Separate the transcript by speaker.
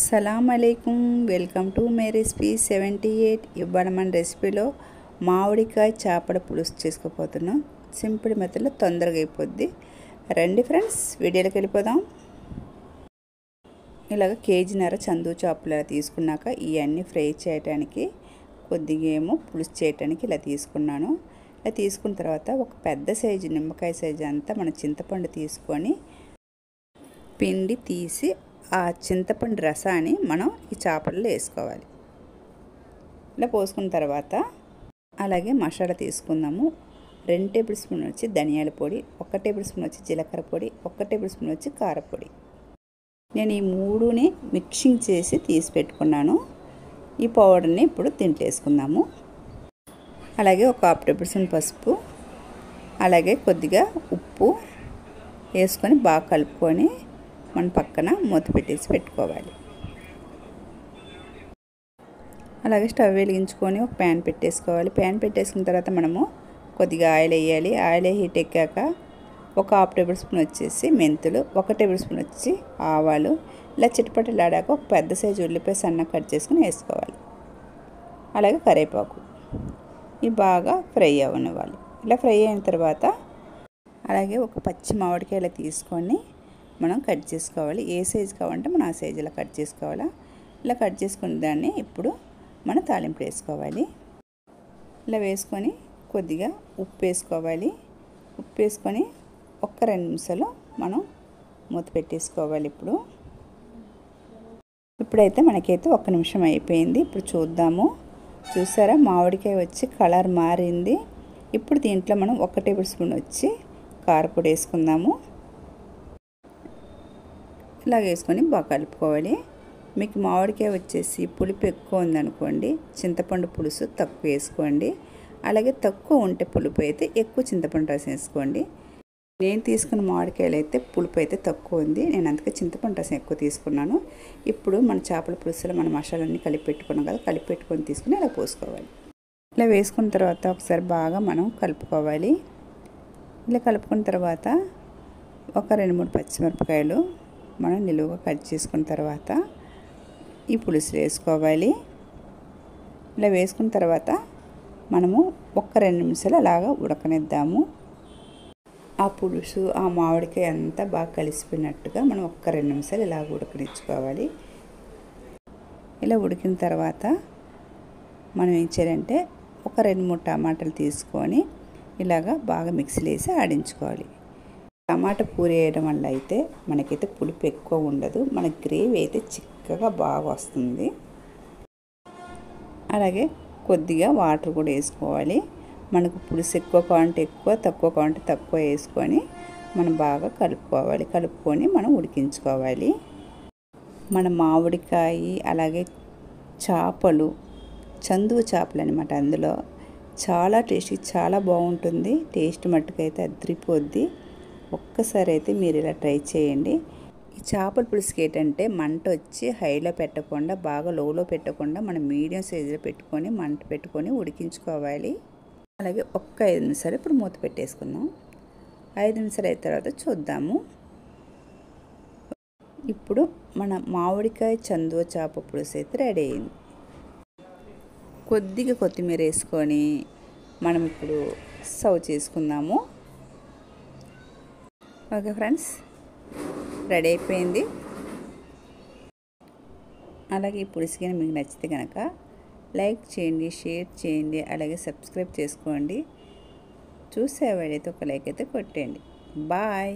Speaker 1: సలాం అలైకుం welcome to my recipe 78. ఇవాళ మన రెసిపీలో మామిడికాయ చేపల పులుసు చేసుకోపోతున్నాం. సింపుల్ మెథడ్లో తొందరగా అయిపోద్ది. రండి ఫ్రెండ్స్, వీడియోలోకి వెళ్ళిపోదాం. ఇలాగ కేజీన్నర చందు చేపలు తీసుకున్నాక ఇవన్నీ ఫ్రై చేయడానికి కొద్దిగా ఏమో పులుసు చేయడానికి ఇలా తీసుకున్నాను. ఇలా తీసుకున్న తర్వాత ఒక పెద్ద సైజు నిమ్మకాయ సైజు అంతా మన చింతపండు తీసుకొని పిండి తీసి ఆ చింతపండు రసాన్ని మనం ఈ చేపల్లో వేసుకోవాలి. ఇలా పోసుకున్న తర్వాత అలాగే మసాలా తీసుకుందాము. 2 టేబుల్ స్పూన్ వచ్చి ధనియాల పొడి, 1 టేబుల్ స్పూన్ వచ్చి జీలకర్ర పొడి, 1 టేబుల్ స్పూన్ వచ్చి కారపొడి. నేను ఈ మూడుని మిక్సింగ్ చేసి తీసి పెట్టుకున్నాను. ఈ పౌడర్ని ఇప్పుడు దీంట్లో వేసుకుందాము. అలాగే ఒక 1/2 టేబుల్ స్పూన్ పసుపు, అలాగే కొద్దిగా ఉప్పు వేసుకొని బాగా కలుపుకొని మన పక్కన మూత పెట్టేసి పెట్టుకోవాలి. అలాగే స్టవ్ వెలిగించుకొని ఒక ప్యాన్ పెట్టేసుకోవాలి. ప్యాన్ పెట్టేసుకున్న తర్వాత మనము కొద్దిగా ఆయిల్ వేయాలి. ఆయిల్ హీట్ ఎక్కాక ఒక 1/2 టేబుల్ స్పూన్ వచ్చేసి మెంతులు, 1 టేబుల్ స్పూన్ వచ్చి ఆవాలు, ఇలా చిటపటలాడాక ఒక పెద్ద సైజు ఉల్లిపాయ సన్నగా కట్ చేసుకుని వేసుకోవాలి. అలాగే కరివేపాకు ఇవి బాగా ఫ్రై అవ్వనివ్వాలి. ఇలా ఫ్రై అయిన తర్వాత అలాగే ఒక పచ్చి మామిడికాయలు తీసుకొని మనం కట్ చేసుకోవాలి. ఏ సైజు కావాలంటే మనం ఆ సైజు ఇలా కట్ చేసుకోవాలా. ఇలా కట్ చేసుకున్న దాన్ని ఇప్పుడు మనం తాలింపు వేసుకోవాలి. ఇలా వేసుకొని కొద్దిగా ఉప్పు వేసుకోవాలి. ఉప్పు వేసుకొని 1-2 నిమిషాలు మనం మూత పెట్టేసుకోవాలి. ఇప్పుడైతే మనకైతే 1 నిమిషం అయిపోయింది. ఇప్పుడు చూద్దాము. చూసారా, మామిడికాయ వచ్చి కలర్ మారింది. ఇప్పుడు దీంట్లో మనం 1 టేబుల్ స్పూన్ వచ్చి కారపొడి వేసుకుందాము. ఇలా వేసుకొని బాగా కలుపుకోవాలి. మీకు మామిడికాయ వచ్చేసి పులుపు ఎక్కువ ఉందనుకోండి, చింతపండు పులుసు తక్కువ వేసుకోండి. అలాగే తక్కువ ఉంటే పులుపు అయితే ఎక్కువ చింతపండు రసం వేసుకోండి. నేను తీసుకున్న మామిడికాయలు అయితే పులుపు అయితే తక్కువ ఉంది, నేను అందుకే చింతపండు రసం ఎక్కువ తీసుకున్నాను. ఇప్పుడు మన చేపల పులుసులో మన మసాలాన్ని కలిపి పెట్టుకున్నాం కదా, కలిపి పెట్టుకొని తీసుకుని ఇలా పోసుకోవాలి. ఇలా వేసుకున్న తర్వాత ఒకసారి బాగా మనం కలుపుకోవాలి. ఇలా కలుపుకున్న తర్వాత ఒక 2-3 పచ్చిమిరపకాయలు మనం నిలువుగా కట్ చేసుకున్న తర్వాత ఈ పులుసు వేసుకోవాలి. ఇలా వేసుకున్న తర్వాత మనము 1-2 నిమిషాలు అలాగా ఉడకనిద్దాము. ఆ పులుసు ఆ మామిడికాయ అంతా బాగా కలిసిపోయినట్టుగా మనం 1-2 నిమిషాలు ఇలాగ ఉడకనిచ్చుకోవాలి. ఇలా ఉడికిన తర్వాత మనం ఏం చేయాలంటే ఒక 2-3 టమాటాలు తీసుకొని ఇలాగా బాగా మిక్సీలో వేసి ఆడించుకోవాలి. టమాటా పూరి వేయడం వల్ల అయితే మనకైతే పులుపు ఎక్కువ ఉండదు, మన గ్రేవీ అయితే చిక్కగా బాగా వస్తుంది. అలాగే కొద్దిగా వాటర్ కూడా వేసుకోవాలి. మనకు పులుసు ఎక్కువ కావాలంటే ఎక్కువ, తక్కువ కావాలంటే తక్కువ వేసుకొని మనం బాగా కలుపుకోవాలి. కలుపుకొని మనం ఉడికించుకోవాలి. మన మామిడికాయ అలాగే చేపలు చందువ చేపలు అనమాట, అందులో చాలా టేస్టీ, చాలా బాగుంటుంది. టేస్ట్ మట్టుకైతే అదిరిపోద్ది. ఒక్కసారి అయితే మీరు ఇలా ట్రై చేయండి. ఈ చేపల పులుసుకి ఏంటంటే మంట వచ్చి హైలో పెట్టకుండా బాగా లోలో పెట్టకుండా మనం మీడియం సైజులో పెట్టుకొని మంట పెట్టుకొని ఉడికించుకోవాలి. అలాగే 5 నిమిషాలు ఇప్పుడు మూత పెట్టేసుకుందాం. 5 నిమిషాలు అయిన తర్వాత చూద్దాము. ఇప్పుడు మన మామిడికాయ చందువ చేప పులుసు అయితే రెడీ అయింది. కొద్దిగా కొత్తిమీర వేసుకొని మనం ఇప్పుడు సర్వ్ చేసుకుందాము. ఓకే ఫ్రెండ్స్, రెడీ అయిపోయింది. అలాగే ఈ పులుసు కానీ మీకు నచ్చితే కనుక లైక్ చేయండి, షేర్ చేయండి, అలాగే సబ్స్క్రైబ్ చేసుకోండి. చూసేవాడైతే ఒక లైక్ అయితే కొట్టండి. బాయ్.